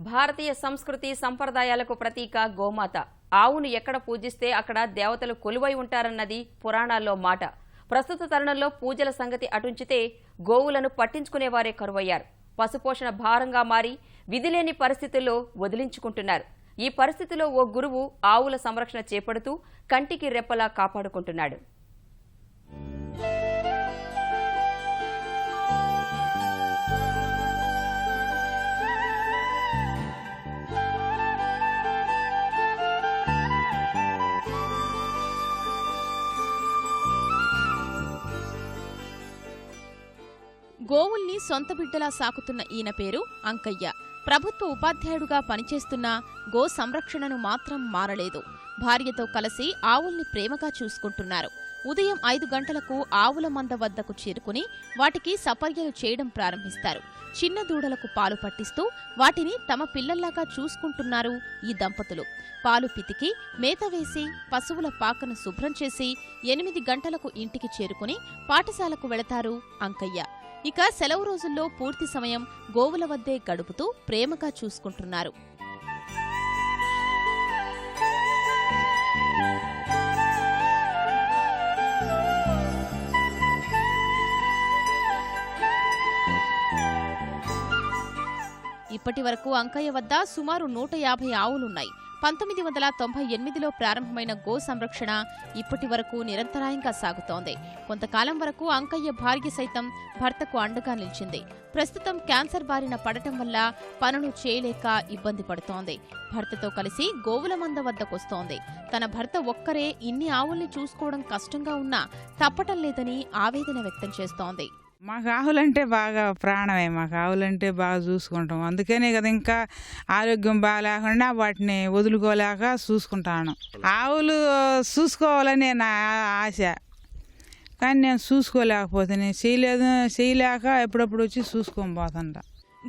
భారతీయ సంస్కృతి సంప్రదాయాలకు ప్రతీక గోమాత. ఆవును ఎక్కడ పూజిస్తే అక్కడ దేవతలు కొలువై ఉంటారన్నది పురాణాల్లో మాట. ప్రస్తుత తరుణంలో పూజల సంగతి అటుంచితే గోవులను పట్టించుకునేవారే కరువయ్యారు. పశుపోషణ భారంగా మారి విధిలేని పరిస్థితుల్లో వదిలించుకుంటున్నారు. ఈ పరిస్థితిలో ఓ గురువు ఆవుల సంరక్షణ చేపడుతూ కంటికి రెప్పలా కాపాడుకుంటున్నాడు. గోవుల్ని సొంత బిడ్డలా సాకుతున్న ఈయన పేరు అంకయ్య. ప్రభుత్వ ఉపాధ్యాయుడుగా పనిచేస్తున్న గో సంరక్షణను మాత్రం మారలేదు. భార్యతో కలిసి ఆవుల్ని ప్రేమగా చూసుకుంటున్నారు. ఉదయం 5 గంటలకు ఆవుల మంద వద్దకు చేరుకుని వాటికి సపర్యలు చేయడం ప్రారంభిస్తారు. చిన్న దూడలకు పాలు పట్టిస్తూ వాటిని తమ పిల్లల్లాగా చూసుకుంటున్నారు ఈ దంపతులు. పాలు పితికి మేత వేసి పశువుల పాకను శుభ్రం చేసి 8 గంటలకు ఇంటికి చేరుకుని పాఠశాలకు వెళతారు అంకయ్య. ఇక సెలవు రోజుల్లో పూర్తి సమయం గోవుల వద్దే గడుపుతూ ప్రేమగా చూసుకుంటున్నారు. ఇప్పటి వరకు అంకయ్య వద్ద సుమారు 150 ఆవులున్నాయి. 1998లో ప్రారంభమైన గో సంరక్షణ ఇప్పటి వరకు నిరంతరాయంగా సాగుతోంది. కొంతకాలం వరకు అంకయ్య భార్య సైతం భర్తకు అండగా నిలిచింది. ప్రస్తుతం క్యాన్సర్ బారిన పడటం వల్ల పనులు చేయలేక ఇబ్బంది పడుతోంది. భర్తతో కలిసి గోవుల మంద వద్దకొస్తోంది. తన భర్త ఒక్కరే ఇన్ని ఆవుల్ని చూసుకోవడం కష్టంగా ఉన్నా తప్పటం లేదని ఆవేదన వ్యక్తం చేస్తోంది. మాకు ఆవులంటే బాగా ప్రాణమే. మాకు ఆవులంటే బాగా చూసుకుంటాం. అందుకనే కదా ఇంకా ఆరోగ్యం బాగాలేకుండా వాటిని వదులుకోలేక చూసుకుంటాను. ఆవులు చూసుకోవాలని నా ఆశ, కానీ నేను చూసుకోలేకపోతే నేను చేయలేక ఎప్పుడప్పుడు వచ్చి చూసుకొని పోతుంటా.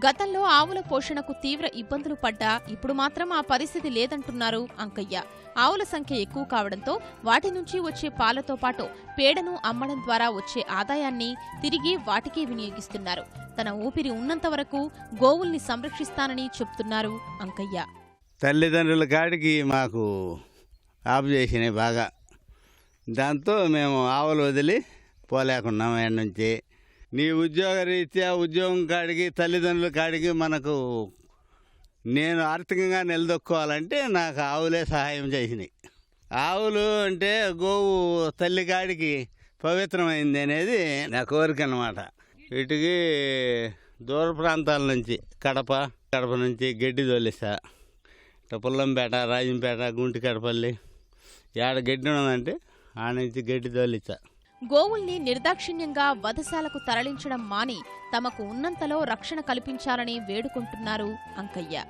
గతంలో ఆవుల పోషణకు తీవ్ర ఇబ్బందులు పడ్డా ఇప్పుడు మాత్రం ఆ పరిస్థితి లేదంటున్నారు అంకయ్య. ఆవుల సంఖ్య ఎక్కువ కావడంతో వాటి నుంచి వచ్చే పాలతో పాటు పేడను అమ్మడం ద్వారా వచ్చే ఆదాయాన్ని తిరిగి వాటికే వినియోగిస్తున్నారు. తన ఊపిరి ఉన్నంత వరకు గోవుల్ని సంరక్షిస్తానని చెప్తున్నారు అంకయ్య. తల్లిదండ్రుల కాడికి మాకు ఆపు చేసినాయి బాగా. దాంతో మేము ఆవులు వదిలి పోలేకున్నాం. ఆడ నుంచి నీ ఉద్యోగరీత్యా ఉద్యోగం కాడికి తల్లిదండ్రుల కాడికి మనకు నేను ఆర్థికంగా నిలదొక్కోవాలంటే నాకు ఆవులే సహాయం చేసినాయి. ఆవులు అంటే గోవు తల్లి కాడికి పవిత్రమైంది అనేది నా కోరిక అన్నమాట. వీటికి దూర ప్రాంతాల నుంచి కడప నుంచి గడ్డి తోలిస్తా. పుల్లంపేట, రాజంపేట, గుంటి కడపల్లి ఏడ గడ్డి ఉన్నదంటే ఆ నుంచి గడ్డి తోలిస్తా. గోవుల్ని నిర్దాక్షిణ్యంగా వధశాలకు తరలించడం మాని తమకు ఉన్నంతలో రక్షణ కల్పించాలని వేడుకుంటున్నారు అంకయ్య.